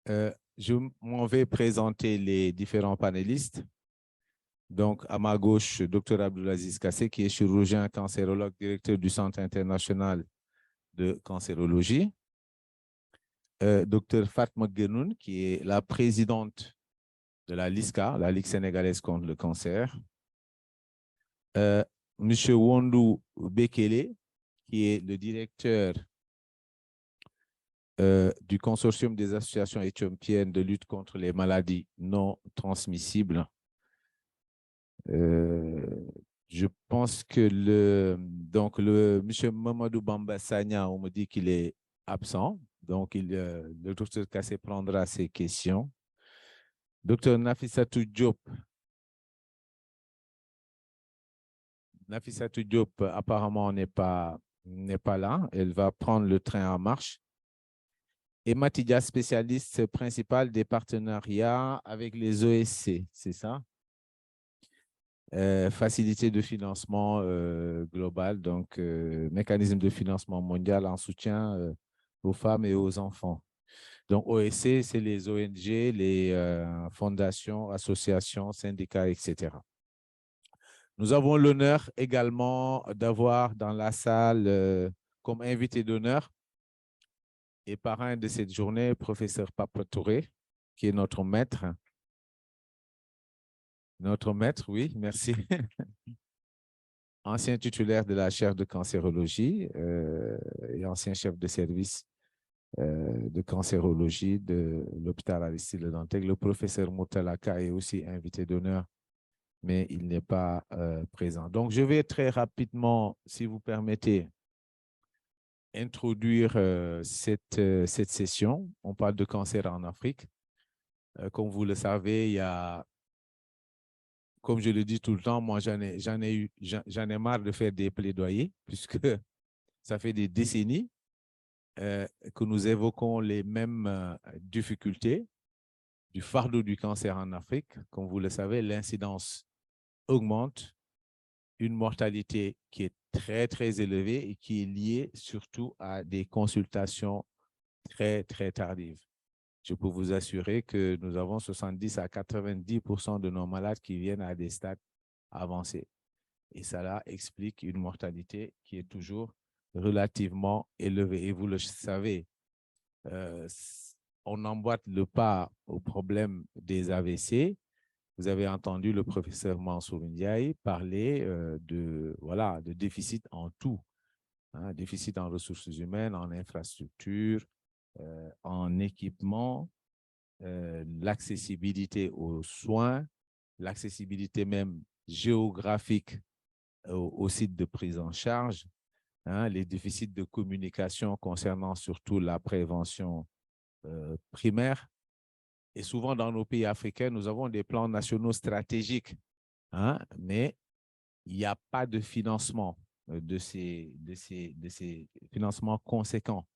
Je m'en vais présenter les différents panélistes. Donc, à ma gauche, Dr Abdulaziz Kassé, qui est chirurgien cancérologue, directeur du Centre international de cancérologie. Dr Fatma Guenoun, qui est la présidente de la LISCA, la Ligue sénégalaise contre le cancer. Monsieur Wondou Bekele, qui est le directeur du consortium des associations éthiopiennes de lutte contre les maladies non transmissibles. Je pense que monsieur Mamadou Bamba Sagna, on me dit qu'il est absent. Donc, le docteur Kassé prendra ses questions. Docteur Nafissatou Diop. Nafissatou Diop, apparemment, n'est pas là. Elle va prendre le train en marche. Et Matidia, spécialiste principal des partenariats avec les OSC, c'est ça? Facilité de financement global, donc mécanisme de financement mondial en soutien aux femmes et aux enfants. Donc OSC, c'est les ONG, les fondations, associations, syndicats, etc. Nous avons l'honneur également d'avoir dans la salle comme invité d'honneur et parrain de cette journée, professeur Papa Touré, qui est notre maître. Notre maître, oui, merci. Ancien titulaire de la chaire de cancérologie et ancien chef de service de cancérologie de l'hôpital Aristide Le Dantec. Le professeur Moutalaka est aussi invité d'honneur, mais il n'est pas présent. Donc, je vais très rapidement, si vous permettez, introduire cette session. On parle de cancer en Afrique. Comme vous le savez, il y a, comme je le dis tout le temps, moi, j'en ai marre de faire des plaidoyers, puisque ça fait des décennies que nous évoquons les mêmes difficultés du fardeau du cancer en Afrique. Comme vous le savez, l'incidence augmente, une mortalité qui est très, très élevée et qui est liée surtout à des consultations très, très tardives. Je peux vous assurer que nous avons 70 à 90% de nos malades qui viennent à des stades avancés. Et cela explique une mortalité qui est toujours relativement élevée. Et vous le savez, on emboîte le pas au problème des AVC. Vous avez entendu le professeur Mansour Ndiaye parler de déficit en tout, hein, déficit en ressources humaines, en infrastructures, en équipement, l'accessibilité aux soins, l'accessibilité même géographique aux sites de prise en charge, hein, les déficits de communication concernant surtout la prévention primaire. Et souvent, dans nos pays africains, nous avons des plans nationaux stratégiques, hein, mais il n'y a pas de financement de ces financements conséquents.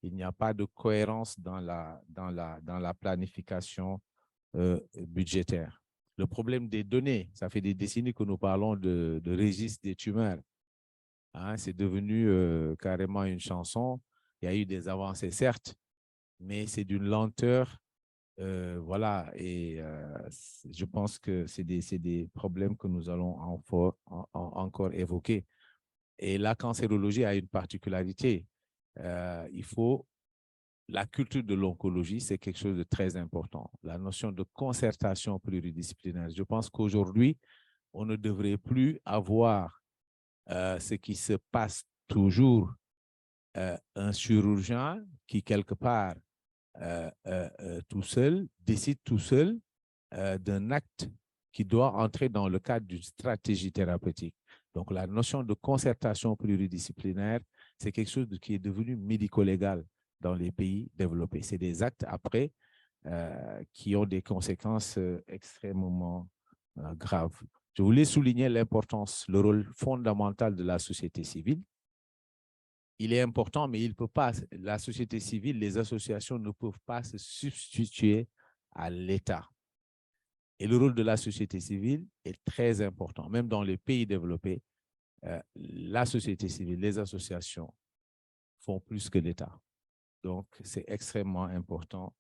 Il n'y a pas de cohérence dans la planification budgétaire. Le problème des données, ça fait des décennies que nous parlons de registre des tumeurs. Hein, c'est devenu carrément une chanson. Il y a eu des avancées, certes, mais c'est d'une lenteur. Voilà, et je pense que c'est des problèmes que nous allons encore évoquer. Et la cancérologie a une particularité. La culture de l'oncologie, c'est quelque chose de très important. La notion de concertation pluridisciplinaire. Je pense qu'aujourd'hui, on ne devrait plus avoir ce qui se passe toujours, un chirurgien qui, quelque part, tout seul, décide tout seul d'un acte qui doit entrer dans le cadre d'une stratégie thérapeutique. Donc, la notion de concertation pluridisciplinaire, c'est quelque chose qui est devenu médico-légal dans les pays développés. C'est des actes après qui ont des conséquences extrêmement graves. Je voulais souligner l'importance, le rôle fondamental de la société civile. Il est important, mais il ne peut pas, la société civile, les associations ne peuvent pas se substituer à l'État. Et le rôle de la société civile est très important. Même dans les pays développés, la société civile, les associations font plus que l'État. Donc, c'est extrêmement important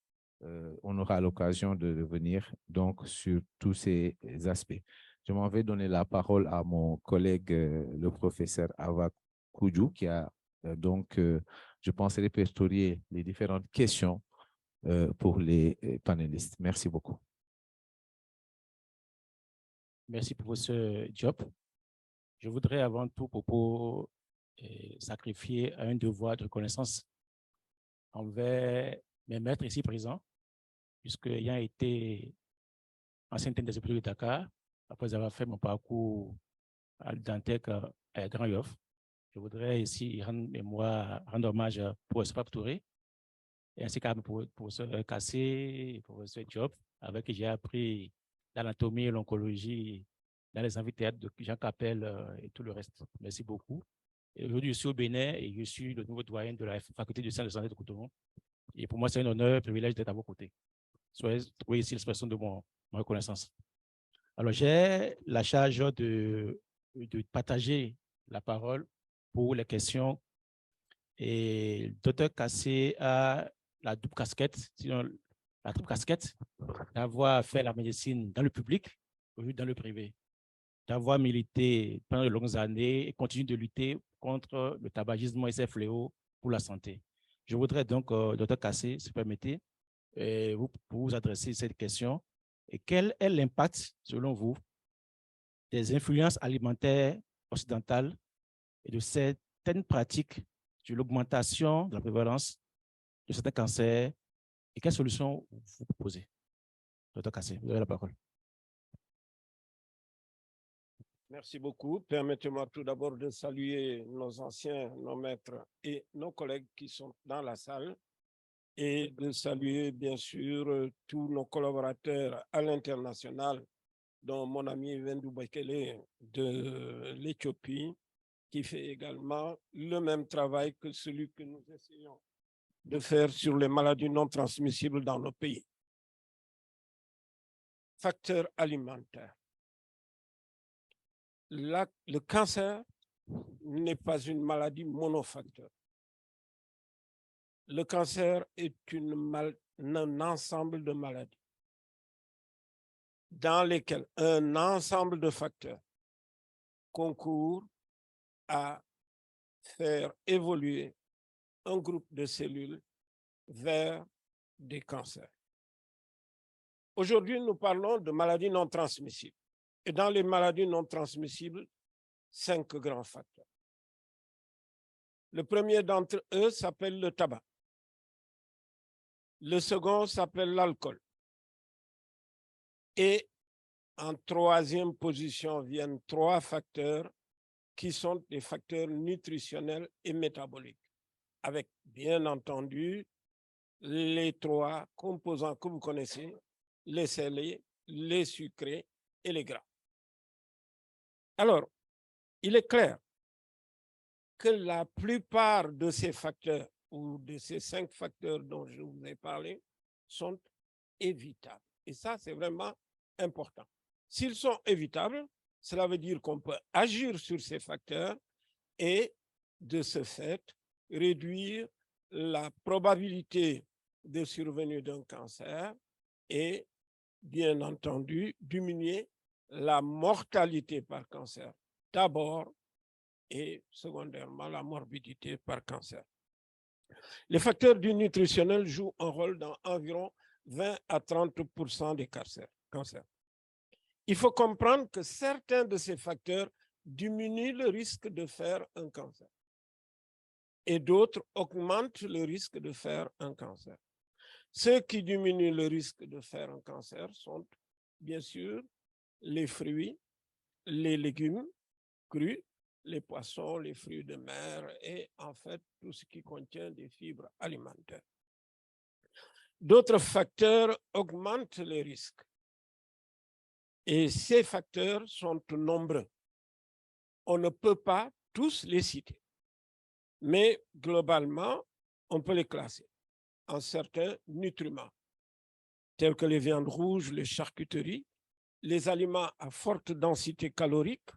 on aura l'occasion de revenir donc sur tous ces aspects. Je m'en vais donner la parole à mon collègue, le professeur Ava Koudjou, qui a donc, je pense, répertorié les différentes questions pour les panélistes. Merci beaucoup. Merci, professeur Diop. Je voudrais avant tout propos sacrifier un devoir de reconnaissance envers mes maîtres ici présents, puisque ayant été ancien des épreuves de Dakar, après avoir fait mon parcours à l'Identec à Grand Yoff, je voudrais ici rendre hommage à professeur Pape Touré, ainsi qu'à professeur Kassé et professeur Diop, avec qui j'ai appris l'anatomie et l'oncologie dans les amphithéâtres de Jean Capel et tout le reste. Merci beaucoup. Aujourd'hui, je suis au Bénin et je suis le nouveau doyen de la faculté de sciences de santé de Cotonou. Et pour moi, c'est un honneur, un privilège d'être à vos côtés. Soyez trouver ici l'expression de ma reconnaissance. Alors, j'ai la charge de partager la parole pour les questions. Et le docteur Kassé a la double casquette, sinon la triple casquette, d'avoir fait la médecine dans le public ou dans le privé, d'avoir milité pendant de longues années et continue de lutter contre le tabagisme et ses fléaux pour la santé. Je voudrais donc, docteur Kassé, si vous permettez, vous adresser cette question. Et quel est l'impact, selon vous, des influences alimentaires occidentales et de certaines pratiques sur l'augmentation de la prévalence de certains cancers et quelles solutions vous proposez? Docteur Kassé, vous avez la parole. Merci beaucoup. Permettez-moi tout d'abord de saluer nos anciens, nos maîtres et nos collègues qui sont dans la salle et de saluer bien sûr tous nos collaborateurs à l'international, dont mon ami Vendou Bekele de l'Éthiopie, qui fait également le même travail que celui que nous essayons de faire sur les maladies non transmissibles dans nos pays. Facteurs alimentaires. Le cancer n'est pas une maladie monofacteur. Le cancer est un ensemble de maladies dans lesquelles un ensemble de facteurs concourent à faire évoluer un groupe de cellules vers des cancers. Aujourd'hui, nous parlons de maladies non transmissibles. Et dans les maladies non transmissibles, 5 grands facteurs. Le premier d'entre eux s'appelle le tabac. Le second s'appelle l'alcool. Et en troisième position viennent 3 facteurs qui sont des facteurs nutritionnels et métaboliques, avec bien entendu les 3 composants que vous connaissez, les salés, les sucrés et les gras. Alors, il est clair que la plupart de ces facteurs ou de ces 5 facteurs dont je vous ai parlé sont évitables. Et ça, c'est vraiment important. S'ils sont évitables, cela veut dire qu'on peut agir sur ces facteurs et, de ce fait, réduire la probabilité de survenue d'un cancer et, bien entendu, diminuer la mortalité par cancer, d'abord, et secondairement, la morbidité par cancer. Les facteurs du nutritionnel jouent un rôle dans environ 20 à 30% des cancers. Il faut comprendre que certains de ces facteurs diminuent le risque de faire un cancer et d'autres augmentent le risque de faire un cancer. Ceux qui diminuent le risque de faire un cancer sont bien sûr les fruits, les légumes crus, les poissons, les fruits de mer et en fait tout ce qui contient des fibres alimentaires. D'autres facteurs augmentent les risques et ces facteurs sont nombreux. On ne peut pas tous les citer, mais globalement, on peut les classer en certains nutriments, tels que les viandes rouges, les charcuteries, les aliments à forte densité calorique,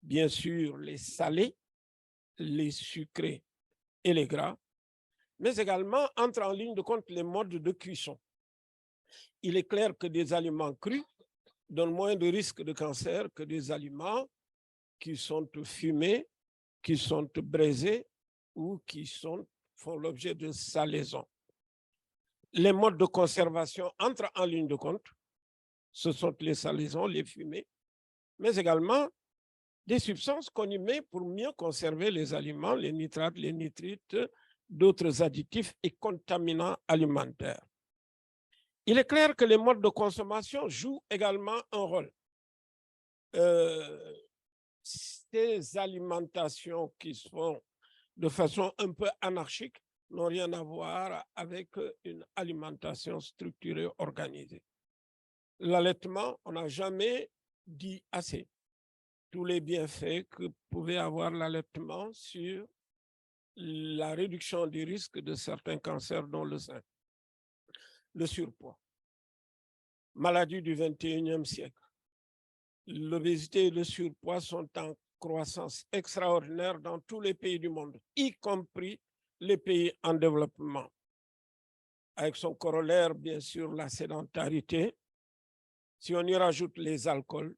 bien sûr les salés, les sucrés et les gras, mais également entrent en ligne de compte les modes de cuisson. Il est clair que des aliments crus donnent moins de risques de cancer que des aliments qui sont fumés, qui sont braisés ou qui font l'objet de salaison. Les modes de conservation entrent en ligne de compte. Ce sont les salaisons, les fumées, mais également des substances qu'on y met pour mieux conserver les aliments, les nitrates, les nitrites, d'autres additifs et contaminants alimentaires. Il est clair que les modes de consommation jouent également un rôle. Ces alimentations qui se font de façon un peu anarchique n'ont rien à voir avec une alimentation structurée, organisée. L'allaitement, on n'a jamais dit assez tous les bienfaits que pouvait avoir l'allaitement sur la réduction du risque de certains cancers, dont le sein. Le surpoids, maladie du 21e siècle. L'obésité et le surpoids sont en croissance extraordinaire dans tous les pays du monde, y compris les pays en développement. Avec son corollaire, bien sûr, la sédentarité. Si on y rajoute les alcools,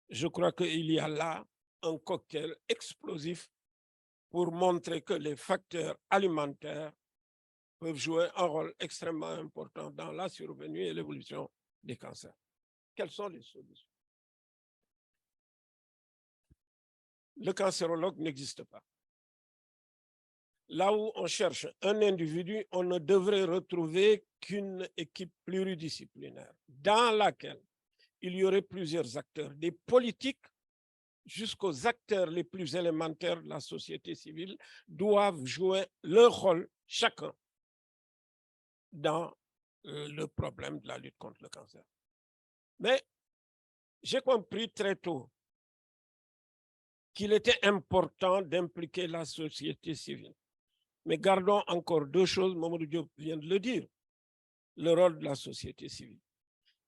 je crois qu'il y a là un cocktail explosif pour montrer que les facteurs alimentaires peuvent jouer un rôle extrêmement important dans la survenue et l'évolution des cancers. Quelles sont les solutions? Le cancérologue n'existe pas. Là où on cherche un individu, on ne devrait retrouver qu'une équipe pluridisciplinaire dans laquelle il y aurait plusieurs acteurs, des politiques jusqu'aux acteurs les plus élémentaires de la société civile doivent jouer leur rôle chacun dans le problème de la lutte contre le cancer. Mais j'ai compris très tôt qu'il était important d'impliquer la société civile. Mais gardons encore deux choses, Mamadou Diop vient de le dire, le rôle de la société civile.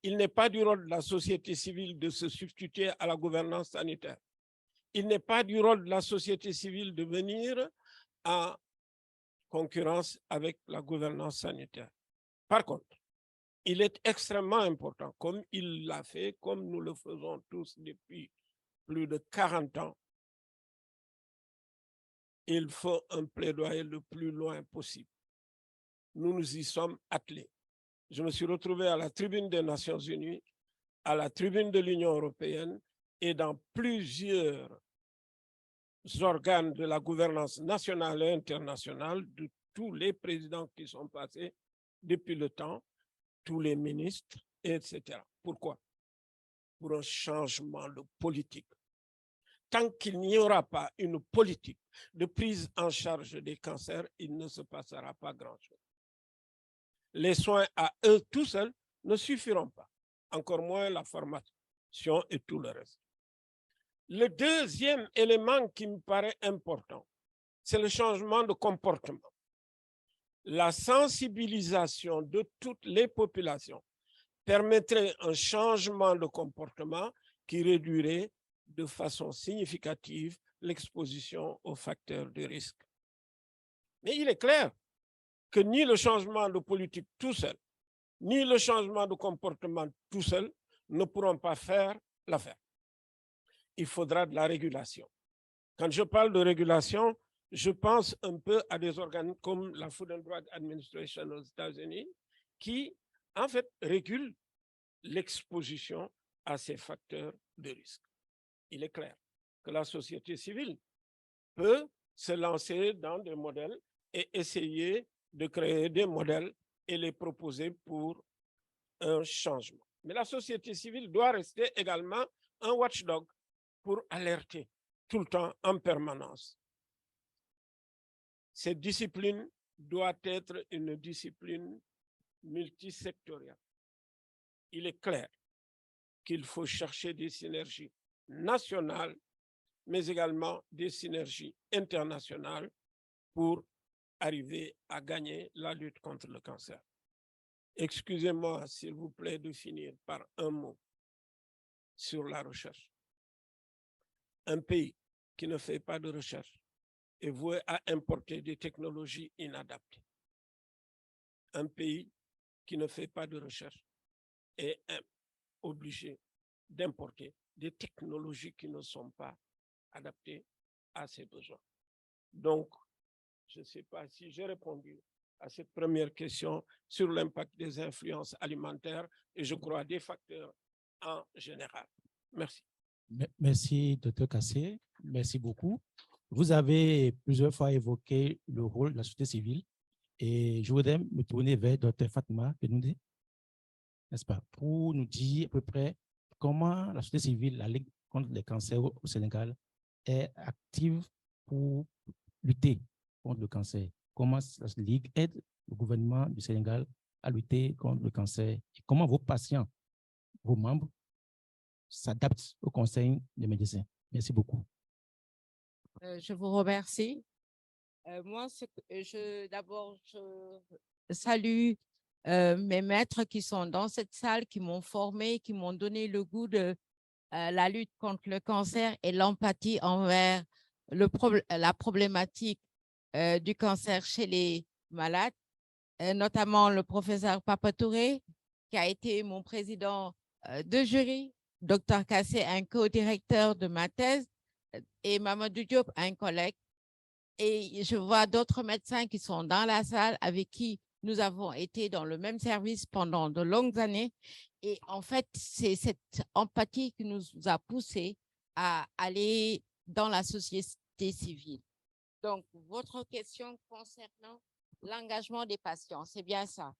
Il n'est pas du rôle de la société civile de se substituer à la gouvernance sanitaire. Il n'est pas du rôle de la société civile de venir en concurrence avec la gouvernance sanitaire. Par contre, il est extrêmement important, comme il l'a fait, comme nous le faisons tous depuis plus de 40 ans, il faut un plaidoyer le plus loin possible. Nous nous y sommes attelés. Je me suis retrouvé à la tribune des Nations Unies, à la tribune de l'Union européenne et dans plusieurs organes de la gouvernance nationale et internationale de tous les présidents qui sont passés depuis le temps, tous les ministres, etc. Pourquoi? Pour un changement de politique. Tant qu'il n'y aura pas une politique de prise en charge des cancers, il ne se passera pas grand-chose. Les soins à eux tout seuls ne suffiront pas, encore moins la formation et tout le reste. Le deuxième élément qui me paraît important, c'est le changement de comportement. La sensibilisation de toutes les populations permettrait un changement de comportement qui réduirait de façon significative l'exposition aux facteurs de risque. Mais il est clair que ni le changement de politique tout seul, ni le changement de comportement tout seul ne pourront pas faire l'affaire. Il faudra de la régulation. Quand je parle de régulation, je pense un peu à des organes comme la Food and Drug Administration aux États-Unis qui, en fait, régulent l'exposition à ces facteurs de risque. Il est clair que la société civile peut se lancer dans des modèles et essayer de créer des modèles et les proposer pour un changement. Mais la société civile doit rester également un watchdog pour alerter tout le temps, en permanence. Cette discipline doit être une discipline multisectorielle. Il est clair qu'il faut chercher des synergies nationales, mais également des synergies internationales pour arriver à gagner la lutte contre le cancer. Excusez-moi, s'il vous plaît, de finir par un mot sur la recherche. Un pays qui ne fait pas de recherche est voué à importer des technologies inadaptées. un pays qui ne fait pas de recherche est obligé d'importer des technologies qui ne sont pas adaptées à ses besoins. Donc, je ne sais pas si j'ai répondu à cette première question sur l'impact des influences alimentaires et je crois des facteurs en général. Merci. Merci, Dr. Kassé. Merci beaucoup. Vous avez plusieurs fois évoqué le rôle de la société civile et je voudrais me tourner vers Dr. Fatma Benoudé, n'est-ce pas, pour nous dire à peu près comment la société civile, la Ligue contre les cancers au Sénégal, est active pour lutter contre le cancer. Comment la Ligue aide le gouvernement du Sénégal à lutter contre le cancer et comment vos patients, vos membres, s'adaptent au conseil des médecins. Merci beaucoup. Je vous remercie. Moi, d'abord, je salue mes maîtres qui sont dans cette salle, qui m'ont formé, qui m'ont donné le goût de la lutte contre le cancer et l'empathie envers la problématique du cancer chez les malades, notamment le professeur Papa Touré, qui a été mon président de jury, Dr Kassé, un co-directeur de ma thèse, et Mamadou Diop, un collègue. Et je vois d'autres médecins qui sont dans la salle avec qui nous avons été dans le même service pendant de longues années. Et en fait, c'est cette empathie qui nous a poussés à aller dans la société civile. Donc, votre question concernant l'engagement des patients, c'est bien ça.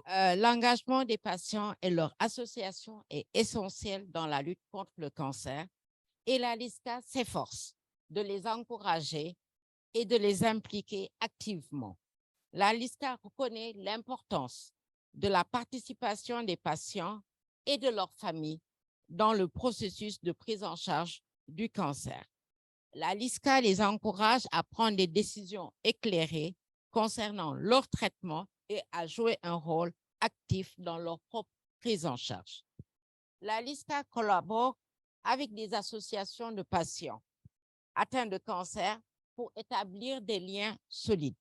L'engagement des patients et leur association est essentiel dans la lutte contre le cancer et la LISCA s'efforce de les encourager et de les impliquer activement. La LISCA reconnaît l'importance de la participation des patients et de leurs familles dans le processus de prise en charge du cancer. La LISCA les encourage à prendre des décisions éclairées concernant leur traitement et à jouer un rôle actif dans leur propre prise en charge. La LISCA collabore avec des associations de patients atteints de cancer pour établir des liens solides.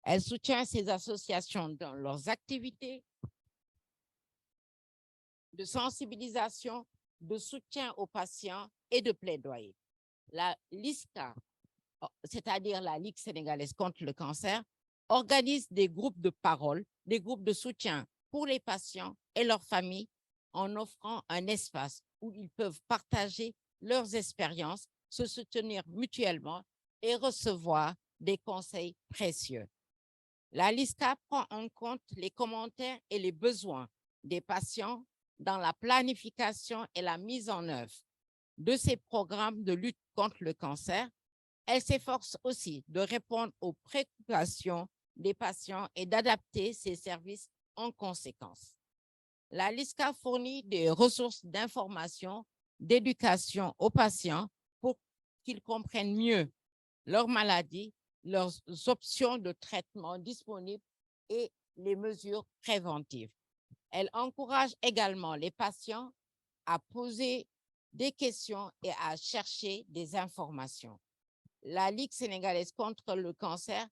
Elle soutient ces associations dans leurs activités de sensibilisation, de soutien aux patients et de plaidoyer. La LISCA, c'est-à-dire la Ligue sénégalaise contre le cancer, organise des groupes de parole, des groupes de soutien pour les patients et leurs familles en offrant un espace où ils peuvent partager leurs expériences, se soutenir mutuellement et recevoir des conseils précieux. La LISCA prend en compte les commentaires et les besoins des patients dans la planification et la mise en œuvre de ces programmes de lutte contre le cancer. Elle s'efforce aussi de répondre aux préoccupations des patients et d'adapter ses services en conséquence. La LISCA fournit des ressources d'information, d'éducation aux patients pour qu'ils comprennent mieux leur maladie, leurs options de traitement disponibles et les mesures préventives. Elle encourage également les patients à poser des questions et à chercher des informations. La Ligue sénégalaise contre le cancer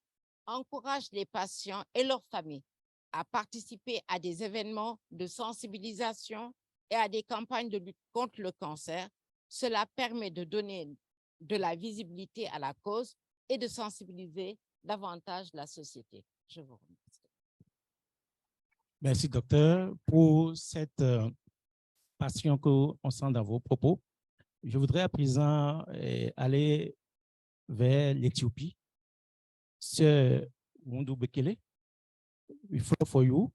encourage les patients et leurs familles à participer à des événements de sensibilisation et à des campagnes de lutte contre le cancer. Cela permet de donner de la visibilité à la cause et de sensibiliser davantage la société. Je vous remercie. Merci, docteur, pour cette passion qu'on sent dans vos propos. Je voudrais à présent aller vers l'Éthiopie. Sir Wundu Bekele, we flow for you.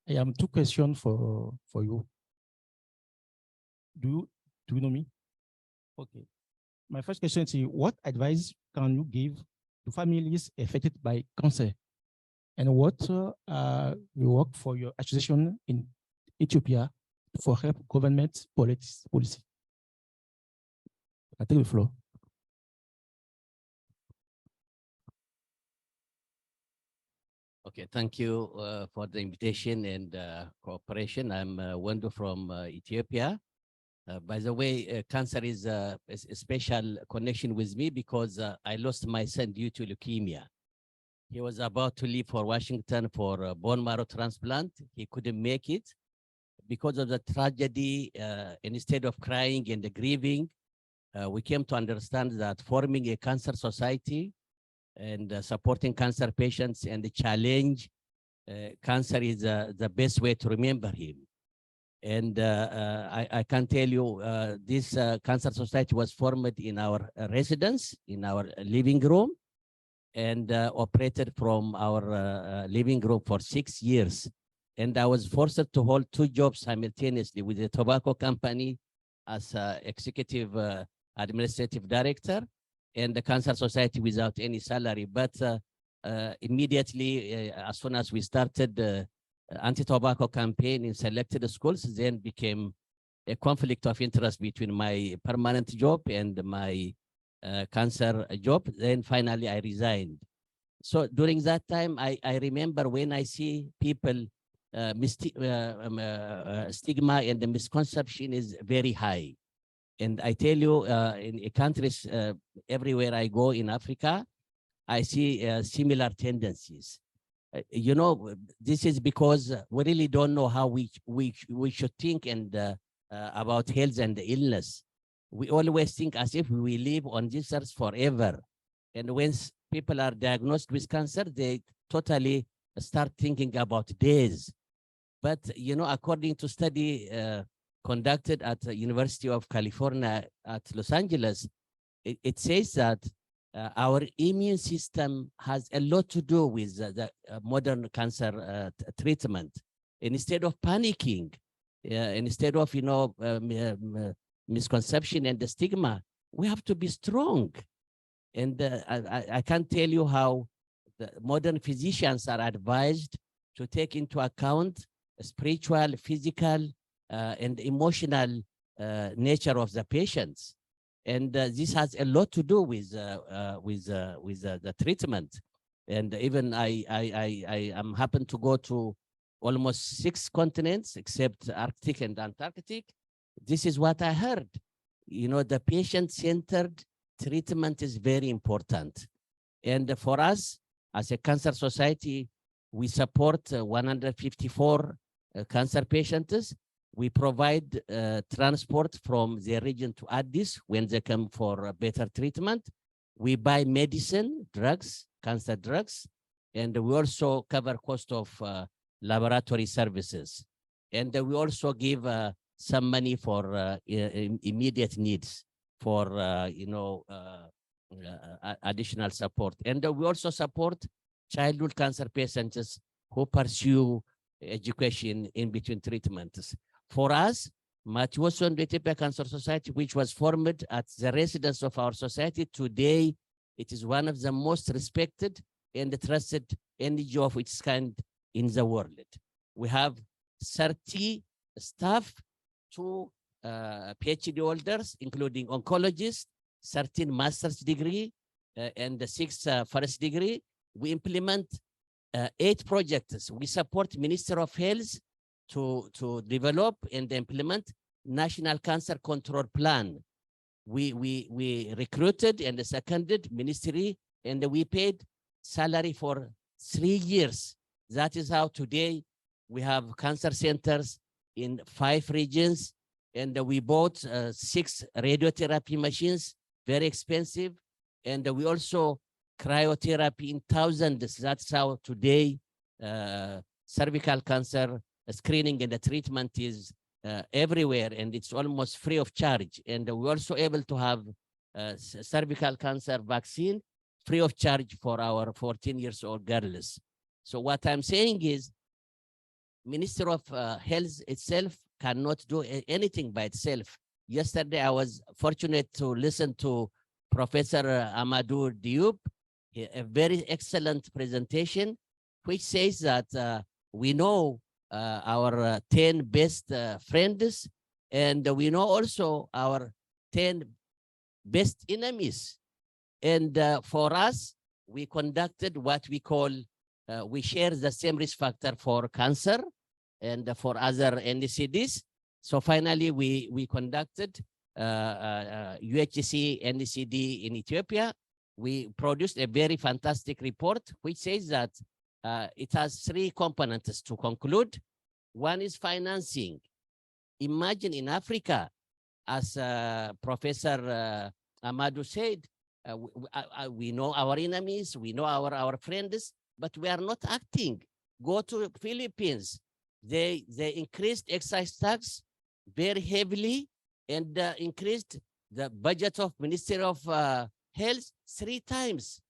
I have two questions for you. Do you know me? Okay. My first question is, what advice can you give to families affected by cancer? And what you work for your association in Ethiopia for help government policy? I take the floor. Okay, thank you for the invitation and cooperation. I'm Wendo from Ethiopia. By the way, cancer is a special connection with me because I lost my son due to leukemia. He was about to leave for Washington for a bone marrow transplant. He couldn't make it because of the tragedy. Instead of crying and grieving, we came to understand that forming a cancer society and supporting cancer patients and the challenge cancer is the best way to remember him. And I can tell you, this cancer society was formed in our residence, in our living room, and operated from our living room for 6 years. And I was forced to hold 2 jobs simultaneously with the tobacco company as executive administrative director and the Cancer Society without any salary. But immediately, as soon as we started the anti-tobacco campaign in selected schools, then became a conflict of interest between my permanent job and my cancer job. Then finally I resigned. So during that time, I remember when I see people, stigma and the misconception is very high. And I tell you, in countries everywhere I go in Africa, I see similar tendencies. You know, this is because we really don't know how we should think and about health and illness. We always think as if we live on this earth forever. And when people are diagnosed with cancer, they totally start thinking about days. But, you know, according to study conducted at the University of California at Los Angeles, it says that our immune system has a lot to do with the modern cancer treatment. Instead of panicking, instead of, you know, misconception and the stigma, we have to be strong. And I can't tell you how the modern physicians are advised to take into account spiritual, physical, and emotional nature of the patients. And this has a lot to do with the treatment. And even I am happen to go to almost 6 continents except Arctic and Antarctic. This is what I heard. You know, the patient-centered treatment is very important. And for us, as a cancer society, we support 154 cancer patients. We provide transport from the region to Addis when they come for better treatment. We buy medicine, drugs, cancer drugs, and we also cover cost of laboratory services. And we also give some money for immediate needs for, you know, additional support. And we also support childhood cancer patients who pursue education in between treatments. For us, Matthew Woso Ethiopia Cancer Society, which was formed at the residence of our society, today it is one of the most respected and trusted NGO of its kind in the world. We have 30 staff, 2 PhD holders, including oncologists, 13 master's degree, and 6 first degree. We implement 8 projects. We support Minister of Health to develop and implement National Cancer Control Plan. We recruited and seconded ministry, and we paid salary for 3 years. That is how today we have cancer centers in 5 regions, and we bought 6 radiotherapy machines, very expensive, and we also cryotherapy in thousands. That's how today cervical cancer screening and the treatment is everywhere, and it's almost free of charge. And we're also able to have cervical cancer vaccine free of charge for our 14-year-old girls. So what I'm saying is, Minister of Health itself cannot do anything by itself. Yesterday, I was fortunate to listen to Professor Amadou Diop, a very excellent presentation, which says that we know our 10 best friends, and we know also our 10 best enemies. And for us, we conducted what we call, we share the same risk factor for cancer and for other NCDs. So finally, we conducted UHC NCD in Ethiopia. we produced a very fantastic report which says that it has 3 components to conclude. One is financing. Imagine in Africa, as Professor Amadou said, we know our enemies, we know our friends, but we are not acting. Go to Philippines. They increased excise tax very heavily and increased the budget of Ministry of Health 3 times.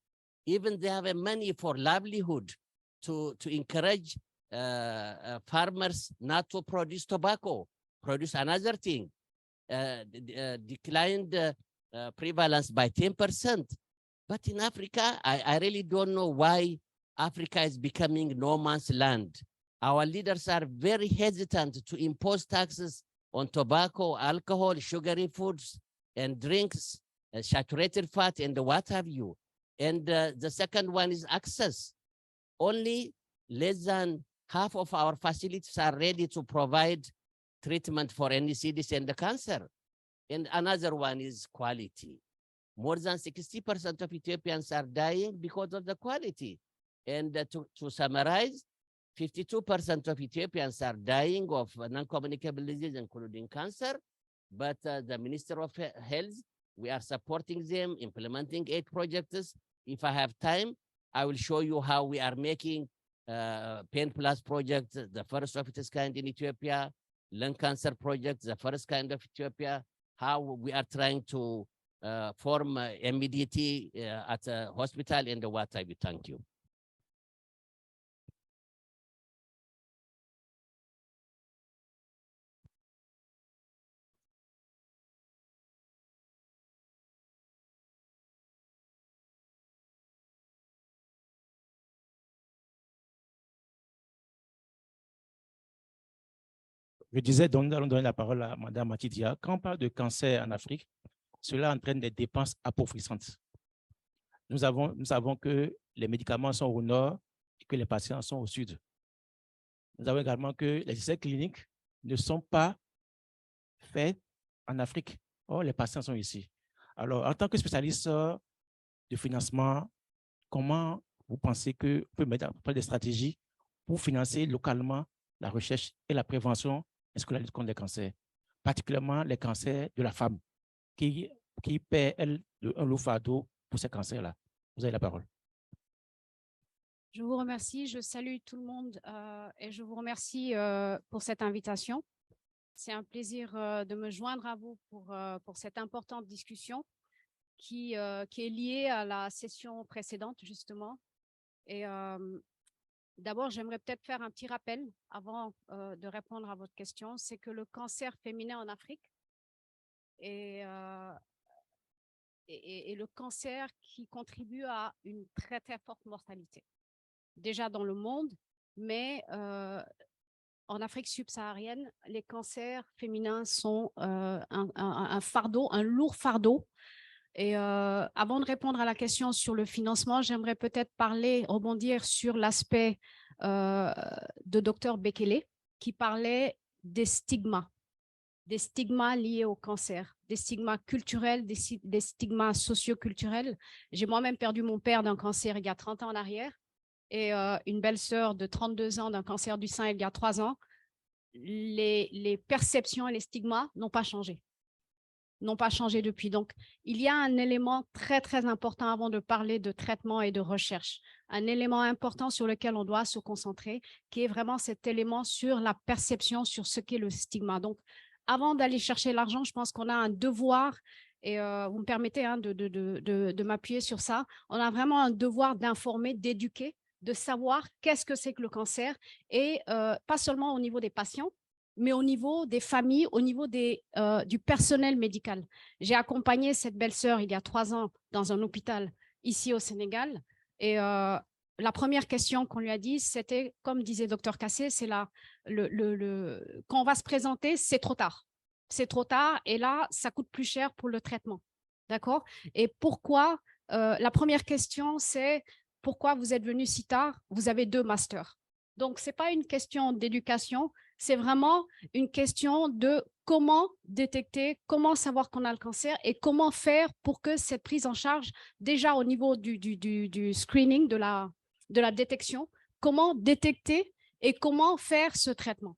Even they have money for livelihood to encourage farmers not to produce tobacco, produce another thing, declined prevalence by 10%. But in Africa, I really don't know why Africa is becoming no man's land. Our leaders are very hesitant to impose taxes on tobacco, alcohol, sugary foods, and drinks, saturated fat, and what have you. And the second one is access. Only less than half of our facilities are ready to provide treatment for NCDs and the cancer. And another one is quality. More than 60% of Ethiopians are dying because of the quality. And to summarize, 52% of Ethiopians are dying of non-communicable disease, including cancer. But the Minister of Health, we are supporting them, implementing 8 projects. If I have time, I will show you how we are making Pain Plus project, the first of its kind in Ethiopia, lung cancer project, the first kind of Ethiopia, how we are trying to form MDT at a hospital and what have you. Thank you. Je disais, nous allons donner la parole à Mme Matidia. Quand on parle de cancer en Afrique, cela entraîne des dépenses appauvissantes. Nous savons que les médicaments sont au nord et que les patients sont au sud. Nous savons également que les essais cliniques ne sont pas faits en Afrique. Or, les patients sont ici. Alors, en tant que spécialiste de financement, comment vous pensez qu'on peut mettre en place des stratégies pour financer localement la recherche et la prévention ainsi que la lutte contre les cancers, particulièrement les cancers de la femme, qui paie, elle, un lourd fardeau pour ces cancers-là? Vous avez la parole. Je vous remercie, je salue tout le monde et je vous remercie pour cette invitation. C'est un plaisir de me joindre à vous pour cette importante discussion qui est liée à la session précédente, justement. Et d'abord, j'aimerais peut-être faire un petit rappel avant de répondre à votre question. C'est que le cancer féminin en Afrique et le cancer qui contribue à une très, très forte mortalité. Déjà dans le monde, mais en Afrique subsaharienne, les cancers féminins sont un fardeau, un lourd fardeau. Et avant de répondre à la question sur le financement, j'aimerais peut-être rebondir sur l'aspect de Dr Bekele qui parlait des stigmas liés au cancer, des stigmas culturels, des stigmas socioculturels. J'ai moi-même perdu mon père d'un cancer il y a 30 ans en arrière et une belle-sœur de 32 ans d'un cancer du sein il y a 3 ans. Les perceptions et les stigmas n'ont pas changé. N'ont pas changé depuis. Donc, il y a un élément très, très important avant de parler de traitement et de recherche. Un élément important sur lequel on doit se concentrer, qui est vraiment cet élément sur la perception, sur ce qu'est le stigma. Donc, avant d'aller chercher l'argent, je pense qu'on a un devoir, et vous me permettez de m'appuyer sur ça, on a vraiment un devoir d'informer, d'éduquer, de savoir qu'est-ce que c'est que le cancer, et pas seulement au niveau des patients, mais au niveau des familles, au niveau du personnel médical. J'ai accompagné cette belle-sœur il y a 3 ans dans un hôpital ici au Sénégal. Et la première question qu'on lui a dit, c'était, comme disait Dr Kassé, c'est quand on va se présenter, c'est trop tard. C'est trop tard et là, ça coûte plus cher pour le traitement. D'accord? Et pourquoi la première question, c'est pourquoi vous êtes venu si tard? Vous avez 2 masters. Donc, ce n'est pas une question d'éducation, C'est vraiment une question de comment détecter, comment savoir qu'on a le cancer et comment faire pour que cette prise en charge, déjà au niveau du screening, de la détection, comment détecter et comment faire ce traitement.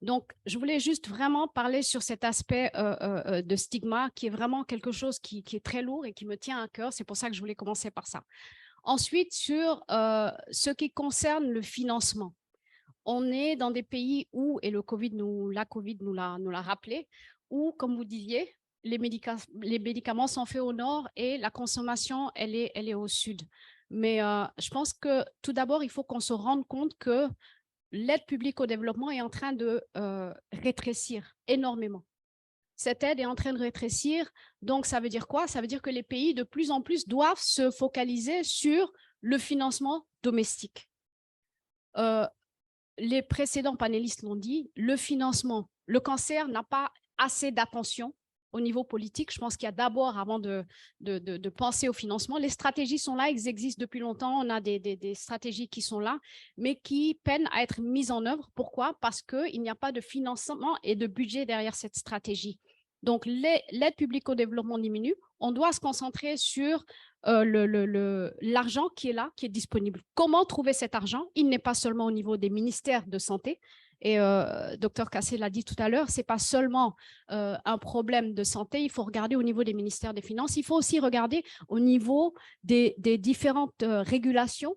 Donc, je voulais juste vraiment parler sur cet aspect de stigma qui est vraiment quelque chose qui est très lourd et qui me tient à cœur. C'est pour ça que je voulais commencer par ça. Ensuite, sur ce qui concerne le financement. On est dans des pays où, et la Covid nous l'a rappelé, où, comme vous disiez, les médicaments sont faits au nord et la consommation, elle est au sud. Mais je pense que tout d'abord, il faut qu'on se rende compte que l'aide publique au développement est en train de rétrécir énormément. Cette aide est en train de rétrécir. Donc, ça veut dire quoi? Ça veut dire que les pays, de plus en plus, doivent se focaliser sur le financement domestique. Les précédents panélistes l'ont dit, le financement, le cancer n'a pas assez d'attention au niveau politique. Je pense qu'il y a d'abord, avant de penser au financement, les stratégies sont là, elles existent depuis longtemps, on a des stratégies qui sont là, mais qui peinent à être mises en œuvre. Pourquoi? Parce qu'il n'y a pas de financement et de budget derrière cette stratégie. Donc, l'aide publique au développement diminue. On doit se concentrer sur l'argent qui est là, qui est disponible. Comment trouver cet argent? Il n'est pas seulement au niveau des ministères de santé. Et Dr Kassé l'a dit tout à l'heure, ce n'est pas seulement un problème de santé, il faut regarder au niveau des ministères des Finances, il faut aussi regarder au niveau des différentes régulations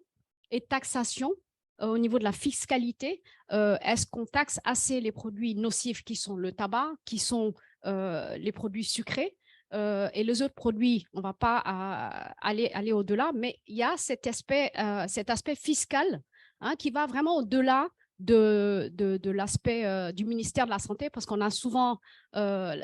et taxations, au niveau de la fiscalité. Est-ce qu'on taxe assez les produits nocifs qui sont le tabac, qui sont les produits sucrés, et les autres produits, on ne va pas aller au-delà, mais il y a cet aspect fiscal qui va vraiment au-delà de l'aspect du ministère de la Santé, parce qu'on a souvent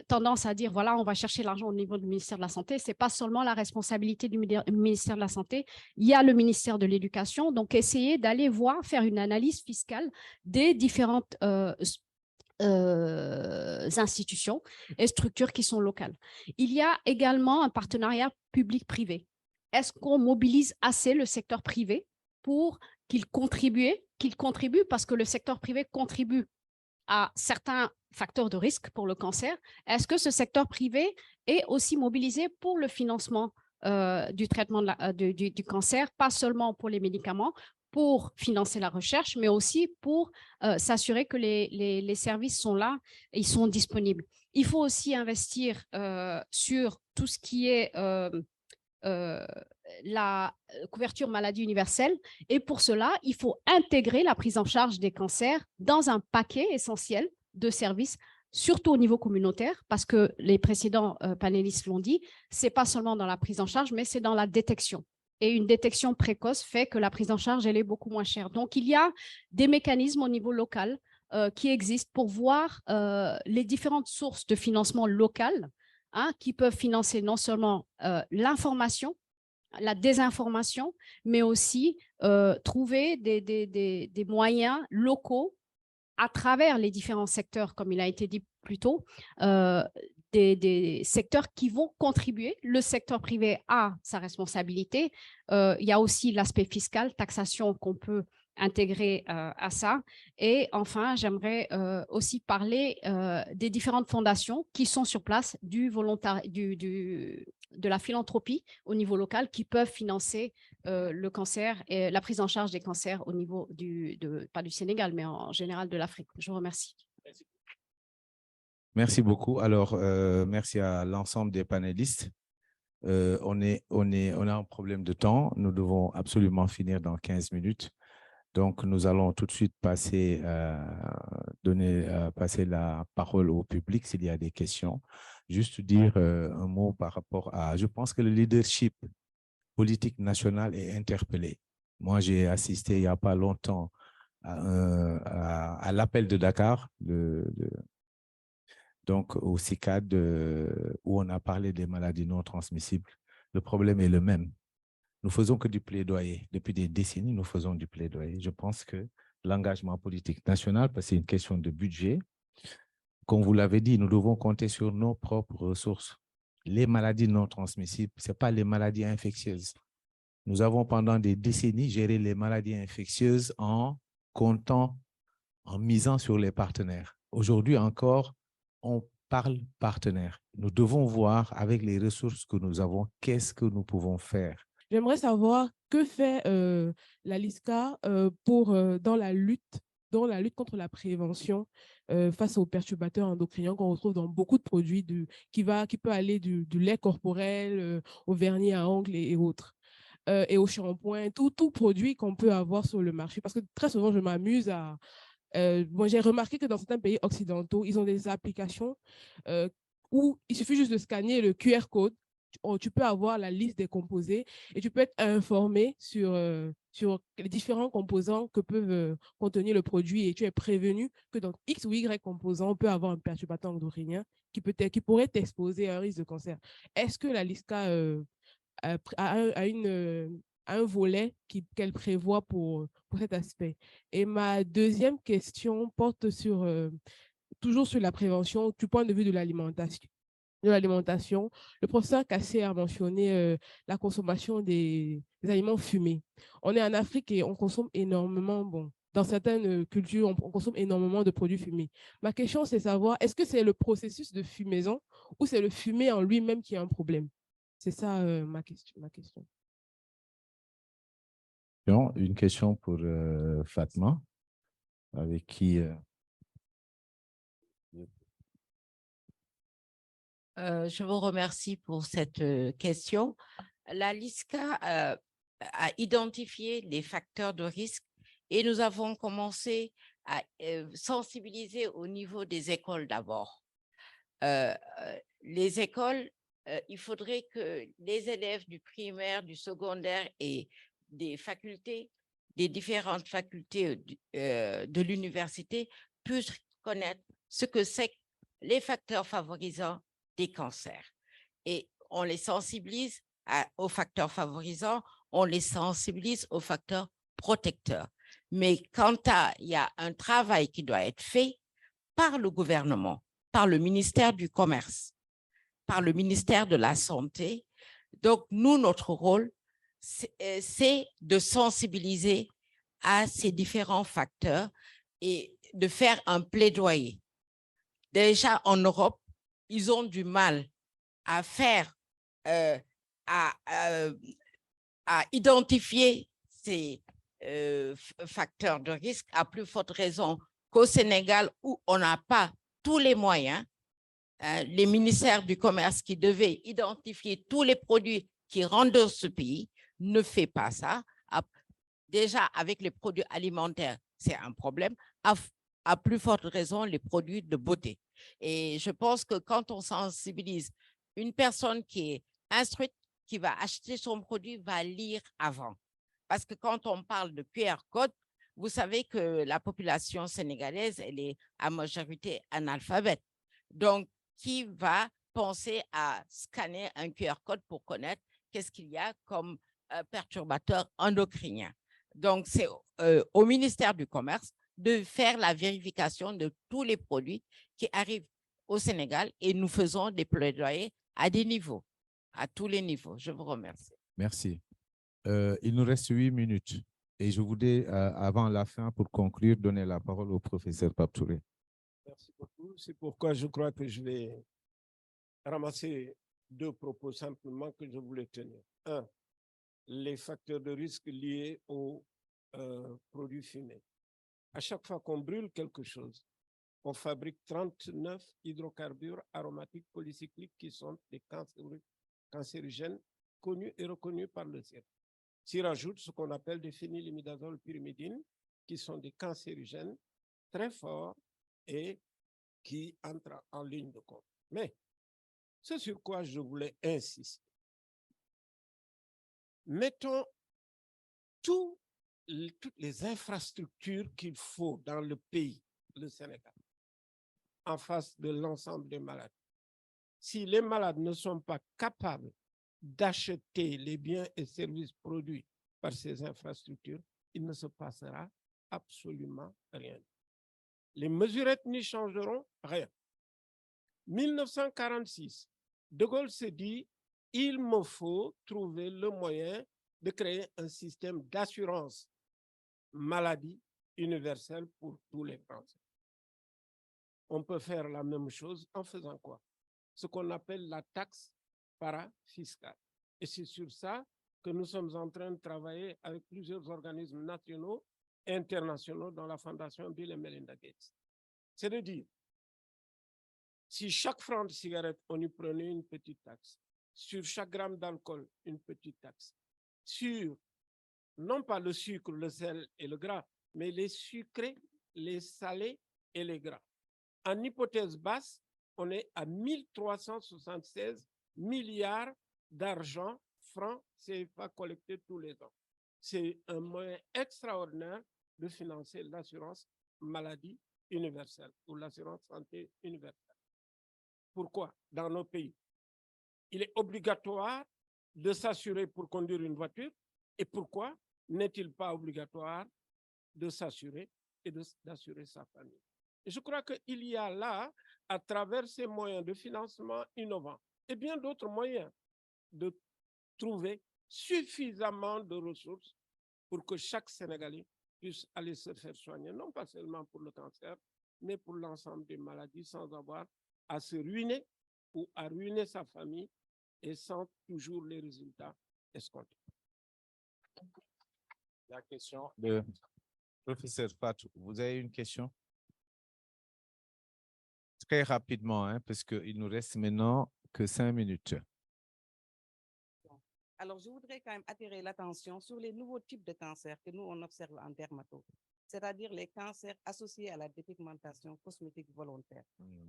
tendance à dire, voilà, on va chercher l'argent au niveau du ministère de la Santé. Ce n'est pas seulement la responsabilité du ministère de la Santé, il y a le ministère de l'Éducation. Donc, essayer d'aller faire une analyse fiscale des différentes institutions et structures qui sont locales. Il y a également un partenariat public-privé. Est-ce qu'on mobilise assez le secteur privé pour qu'il contribue parce que le secteur privé contribue à certains facteurs de risque pour le cancer? Est-ce que ce secteur privé est aussi mobilisé pour le financement du traitement du cancer, pas seulement pour les médicaments, pour financer la recherche, mais aussi pour s'assurer que les services sont là et ils sont disponibles. Il faut aussi investir sur tout ce qui est la couverture maladie universelle. Et pour cela, il faut intégrer la prise en charge des cancers dans un paquet essentiel de services, surtout au niveau communautaire, parce que les précédents panélistes l'ont dit, ce n'est pas seulement dans la prise en charge, mais c'est dans la détection. Et une détection précoce fait que la prise en charge, elle est beaucoup moins chère. Donc, il y a des mécanismes au niveau local qui existent pour voir les différentes sources de financement local qui peuvent financer non seulement l'information, la désinformation, mais aussi trouver des moyens locaux à travers les différents secteurs, comme il a été dit plus tôt, des secteurs qui vont contribuer. Le secteur privé a sa responsabilité. Il y a aussi l'aspect fiscal, taxation qu'on peut intégrer à ça. Et enfin, j'aimerais aussi parler des différentes fondations qui sont sur place, de la philanthropie au niveau local qui peuvent financer le cancer et la prise en charge des cancers au niveau pas du Sénégal, mais en général de l'Afrique. Je vous remercie. Merci beaucoup. Alors, merci à l'ensemble des panélistes. On a un problème de temps. Nous devons absolument finir dans 15 minutes. Donc, nous allons tout de suite passer la parole au public s'il y a des questions. Juste dire un mot par rapport à… Je pense que le leadership politique national est interpellé. Moi, j'ai assisté il n'y a pas longtemps à l'appel de Dakar, donc au CICAD, où on a parlé des maladies non transmissibles. Le problème est le même. Nous faisons que du plaidoyer. Depuis des décennies, nous faisons du plaidoyer. Je pense que l'engagement politique national, parce que c'est une question de budget, comme vous l'avez dit, nous devons compter sur nos propres ressources. Les maladies non transmissibles, ce n'est pas les maladies infectieuses. Nous avons pendant des décennies géré les maladies infectieuses en comptant en misant sur les partenaires. Aujourd'hui encore, on parle partenaires. Nous devons voir avec les ressources que nous avons, qu'est-ce que nous pouvons faire. J'aimerais savoir que fait la LISCA dans la lutte contre la prévention face aux perturbateurs endocriniens qu'on retrouve dans beaucoup de produits qui peut aller du lait corporel au vernis à ongles et autres. Et au shampoing, tout produit qu'on peut avoir sur le marché. Parce que très souvent, je m'amuse à... Moi, j'ai remarqué que dans certains pays occidentaux, ils ont des applications où il suffit juste de scanner le QR code. Tu peux avoir la liste des composés et tu peux être informé sur les différents composants que peuvent contenir le produit, et tu es prévenu que dans X ou Y composants, on peut avoir un perturbateur endocrinien qui pourrait t'exposer à un risque de cancer. Est-ce que la LISCA a un volet qu'elle prévoit pour cet aspect? Et ma deuxième question porte toujours sur la prévention du point de vue de l'alimentation. Le professeur Kassé a mentionné la consommation des aliments fumés. On est en Afrique et on consomme énormément, dans certaines cultures, on consomme énormément de produits fumés. Ma question, c'est savoir, est-ce que c'est le processus de fumaison ou c'est le fumé en lui-même qui a un problème? C'est ça ma question. Une question pour Fatma, avec qui... Je vous remercie pour cette question. La LISCA a identifié les facteurs de risque et nous avons commencé à sensibiliser au niveau des écoles d'abord. Les écoles, il faudrait que les élèves du primaire, du secondaire et des différentes facultés de l'université puissent connaître ce que c'est que les facteurs favorisants des cancers. Et on les sensibilise aux facteurs favorisants, on les sensibilise aux facteurs protecteurs. Mais il y a un travail qui doit être fait par le gouvernement, par le ministère du Commerce, par le ministère de la Santé. Donc, nous, notre rôle, c'est de sensibiliser à ces différents facteurs et de faire un plaidoyer. Déjà, en Europe, ils ont du mal à identifier ces facteurs de risque, à plus forte raison qu'au Sénégal, où on n'a pas tous les moyens. Les ministères du Commerce qui devaient identifier tous les produits qui rentrent dans ce pays ne fait pas ça. Déjà, avec les produits alimentaires, c'est un problème. À plus forte raison, les produits de beauté. Et je pense que quand on sensibilise une personne qui est instruite, qui va acheter son produit, va lire avant. Parce que quand on parle de QR code, vous savez que la population sénégalaise, elle est à majorité analphabète. Donc, qui va penser à scanner un QR code pour connaître qu'est-ce qu'il y a comme perturbateur endocrinien? Donc, c'est au ministère du Commerce de faire la vérification de tous les produits qui arrivent au Sénégal, et nous faisons des plaidoyers à des niveaux, à tous les niveaux. Je vous remercie. Merci. Il nous reste 8 minutes et je voudrais, avant la fin, pour conclure, donner la parole au professeur Pape Touré. Merci beaucoup. C'est pourquoi je crois que je vais ramasser deux propos simplement que je voulais tenir. Un, les facteurs de risque liés aux produits fumés. À chaque fois qu'on brûle quelque chose, on fabrique 39 hydrocarbures aromatiques polycycliques qui sont des cancérigènes connus et reconnus par le CIRC. S'y rajoute ce qu'on appelle des phénylimidazoles pyrimidines, qui sont des cancérigènes très forts et qui entrent en ligne de compte. Mais ce sur quoi je voulais insister, mettons toutes les infrastructures qu'il faut dans le pays, le Sénégal, en face de l'ensemble des malades. Si les malades ne sont pas capables d'acheter les biens et services produits par ces infrastructures, il ne se passera absolument rien. Les mesurettes n'y changeront rien. 1946, De Gaulle s'est dit, il me faut trouver le moyen de créer un système d'assurance maladie universelle pour tous les Français. On peut faire la même chose en faisant quoi? Ce qu'on appelle la taxe parafiscale. Et c'est sur ça que nous sommes en train de travailler avec plusieurs organismes nationaux et internationaux dans la Fondation Bill et Melinda Gates. C'est de dire, si chaque franc de cigarette, on y prenait une petite taxe, sur chaque gramme d'alcool, une petite taxe, sur, non pas le sucre, le sel et le gras, mais les sucrés, les salés et les gras. En hypothèse basse, on est à 1376 milliards d'argent francs CFA collectés tous les ans. C'est un moyen extraordinaire de financer l'assurance maladie universelle ou l'assurance santé universelle. Pourquoi? Dans nos pays, il est obligatoire de s'assurer pour conduire une voiture. Et pourquoi n'est-il pas obligatoire de s'assurer et d'assurer sa famille? Et je crois qu'il y a là, à travers ces moyens de financement innovants et bien d'autres moyens, de trouver suffisamment de ressources pour que chaque Sénégalais puisse aller se faire soigner, non pas seulement pour le cancer, mais pour l'ensemble des maladies, sans avoir à se ruiner ou à ruiner sa famille et sans toujours les résultats escomptés. La question de professeur Fatou, vous avez une question? Très rapidement, hein, parce qu'il nous reste maintenant que 5 minutes. Alors, je voudrais quand même attirer l'attention sur les nouveaux types de cancers que nous, on observe en dermato, c'est-à-dire les cancers associés à la dépigmentation cosmétique volontaire,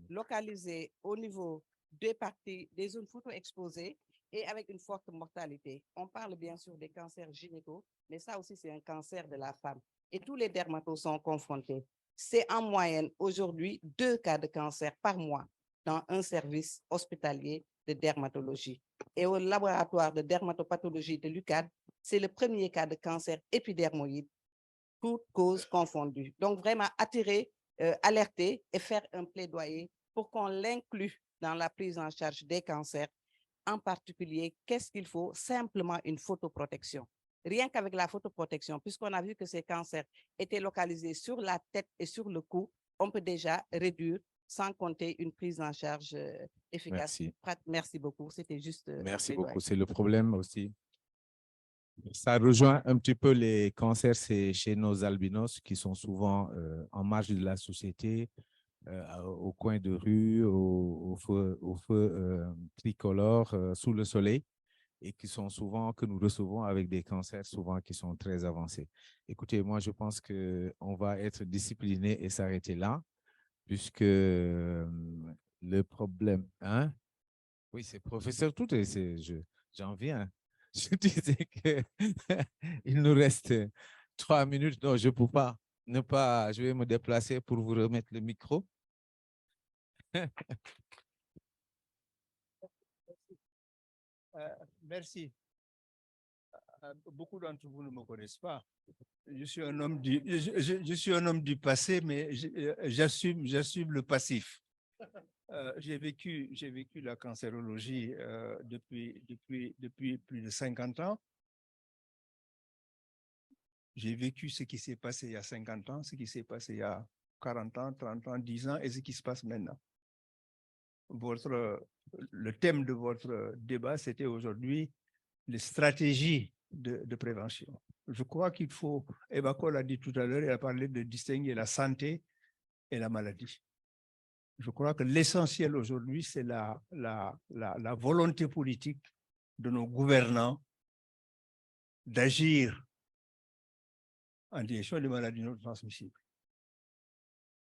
localisés au niveau des parties des zones photo-exposées et avec une forte mortalité. On parle bien sûr des cancers gynécaux, mais ça aussi, c'est un cancer de la femme. Et tous les dermatos sont confrontés. C'est en moyenne aujourd'hui 2 cas de cancer par mois dans un service hospitalier de dermatologie. Et au laboratoire de dermatopathologie de l'UCAD, c'est le premier cas de cancer épidermoïde, toutes causes confondues. Donc vraiment attirer, alerter et faire un plaidoyer pour qu'on l'inclue dans la prise en charge des cancers. En particulier, qu'est-ce qu'il faut? Simplement une photoprotection. Rien qu'avec la photoprotection, puisqu'on a vu que ces cancers étaient localisés sur la tête et sur le cou, on peut déjà réduire sans compter une prise en charge efficace. Merci. Merci beaucoup. C'était juste. Merci beaucoup. C'est le problème aussi. Ça rejoint un petit peu les cancers chez nos albinos qui sont souvent en marge de la société, au coin de rue, au feu tricolore, sous le soleil, et qui sont souvent, que nous recevons avec des cancers souvent qui sont très avancés. Écoutez, moi, je pense qu'on va être discipliné et s'arrêter là, puisque le problème, hein? Oui, c'est professeur tout, et j'en viens. Je disais qu'il nous reste 3 minutes, donc je ne peux pas ne pas, je vais me déplacer pour vous remettre le micro. Merci. Beaucoup d'entre vous ne me connaissent pas. Je suis un homme du passé, mais j'assume le passif. J'ai vécu la cancérologie depuis plus de 50 ans. J'ai vécu ce qui s'est passé il y a 50 ans, ce qui s'est passé il y a 40 ans, 30 ans, 10 ans et ce qui se passe maintenant. Le thème de votre débat, c'était aujourd'hui les stratégies de prévention. Je crois qu'il faut, Eva Cole l'a dit tout à l'heure, elle a parlé de distinguer la santé et la maladie. Je crois que l'essentiel aujourd'hui, c'est la volonté politique de nos gouvernants d'agir en direction des maladies non transmissibles.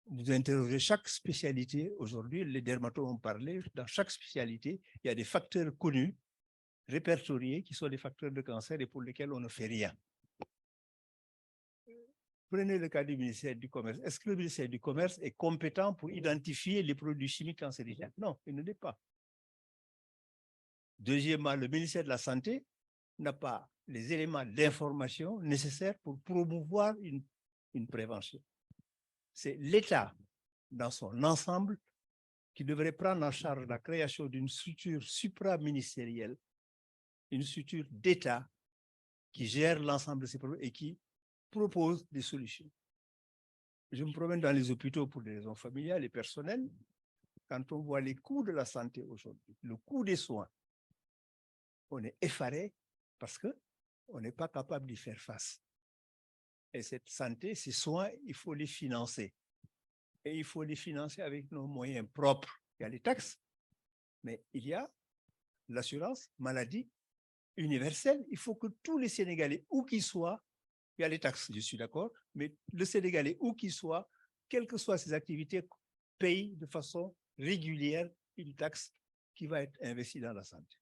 Vous interrogez chaque spécialité. Aujourd'hui, les dermatologues ont parlé, dans chaque spécialité, il y a des facteurs connus, répertoriés, qui sont des facteurs de cancer et pour lesquels on ne fait rien. Prenez le cas du ministère du Commerce. Est-ce que le ministère du Commerce est compétent pour identifier les produits chimiques cancérigènes? Non, il ne l'est pas. Deuxièmement, le ministère de la Santé n'a pas les éléments d'information nécessaires pour promouvoir une prévention. C'est l'État, dans son ensemble, qui devrait prendre en charge la création d'une structure supraministérielle, une structure d'État qui gère l'ensemble de ces problèmes et qui propose des solutions. je me promène dans les hôpitaux pour des raisons familiales et personnelles. Quand on voit les coûts de la santé aujourd'hui, le coût des soins, on est effaré parce qu'on n'est pas capable d'y faire face. Et cette santé, ces soins, il faut les financer. Et il faut les financer avec nos moyens propres. Il y a les taxes, mais il y a l'assurance maladie universelle. Il faut que tous les Sénégalais, où qu'ils soient, il y a les taxes, je suis d'accord, mais le Sénégalais, où qu'il soit, quelles que soient ses activités, paye de façon régulière une taxe qui va être investie dans la santé.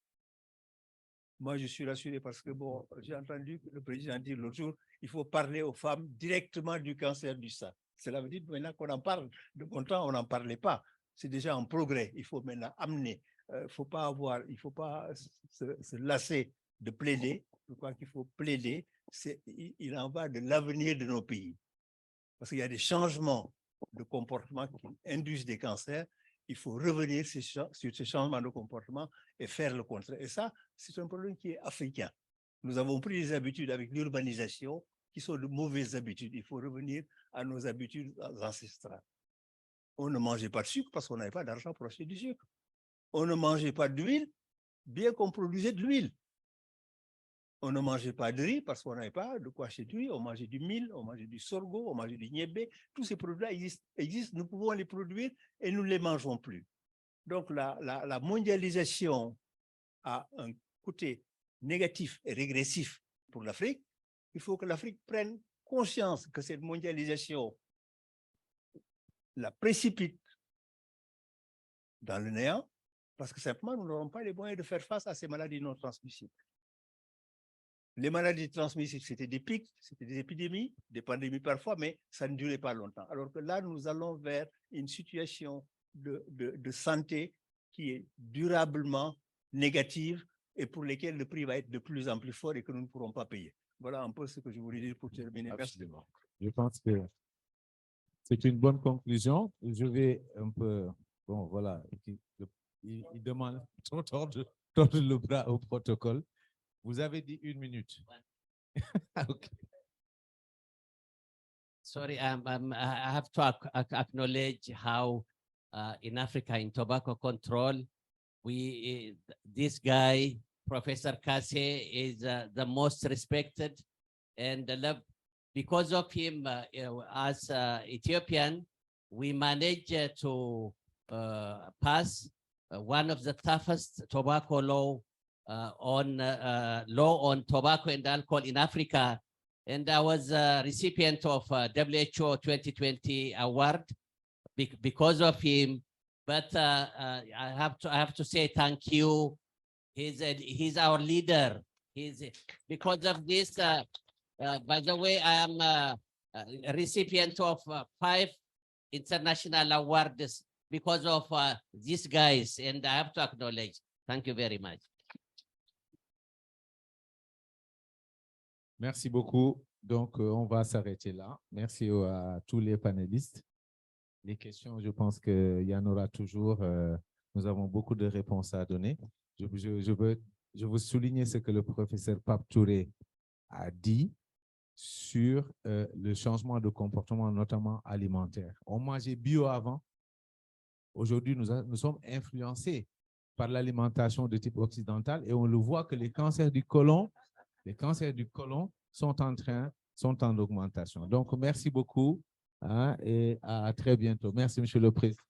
Moi, je suis rassuré parce que, bon, j'ai entendu le président dire l'autre jour, il faut parler aux femmes directement du cancer du sein. Cela veut dire maintenant qu'on en parle. De bon temps, on n'en parlait pas. C'est déjà en progrès. Il faut maintenant amener. Il faut pas se lasser de plaider. Je crois qu'il faut plaider. Il en va de l'avenir de nos pays. Parce qu'il y a des changements de comportement qui induisent des cancers. Il faut revenir sur ces changements de comportement et faire le contraire. Et ça, c'est un problème qui est africain. Nous avons pris des habitudes avec l'urbanisation qui sont de mauvaises habitudes. Il faut revenir à nos habitudes ancestrales. On ne mangeait pas de sucre parce qu'on n'avait pas d'argent pour acheter du sucre. On ne mangeait pas d'huile, bien qu'on produisait de l'huile. On ne mangeait pas de riz parce qu'on n'avait pas de quoi acheter du riz. On mangeait du mil, on mangeait du sorgho, on mangeait du niébé. Tous ces produits-là existent, nous pouvons les produire et nous ne les mangeons plus. Donc la mondialisation a un côté négatif et régressif pour l'Afrique. Il faut que l'Afrique prenne conscience que cette mondialisation la précipite dans le néant parce que simplement nous n'aurons pas les moyens de faire face à ces maladies non transmissibles. Les maladies transmissibles, c'était des pics, c'était des épidémies, des pandémies parfois, mais ça ne durait pas longtemps. Alors que là, nous allons vers une situation de santé qui est durablement négative et pour lesquelles le prix va être de plus en plus fort et que nous ne pourrons pas payer. Voilà un peu ce que je voulais dire pour terminer. Absolument. Je pense que c'est une bonne conclusion. Je vais un peu... Bon, voilà. Il demande tordre le bras au protocole. Vous avez dit 1 minute. Okay. Sorry, I have to acknowledge how in Africa, in tobacco control, this guy, Professor Kase, is the most respected and loved. Because of him, as Ethiopian, we managed to pass one of the toughest tobacco law on tobacco and alcohol in Africa. And I was a recipient of WHO 2020 award because of him. But I have to say thank you. He's our leader. Because of this. By the way, I am a recipient of 5 international awards because of these guys, and I have to acknowledge. Thank you very much. Merci beaucoup. Donc, on va s'arrêter là. Merci à tous les panélistes. Les questions, je pense qu'il y en aura toujours. Nous avons beaucoup de réponses à donner. Je veux souligner ce que le professeur Pape Touré a dit sur le changement de comportement, notamment alimentaire. On mangeait bio avant. Aujourd'hui, nous sommes influencés par l'alimentation de type occidental et on le voit que les cancers du côlon sont en augmentation. Donc, merci beaucoup et à très bientôt. Merci, Monsieur le Président.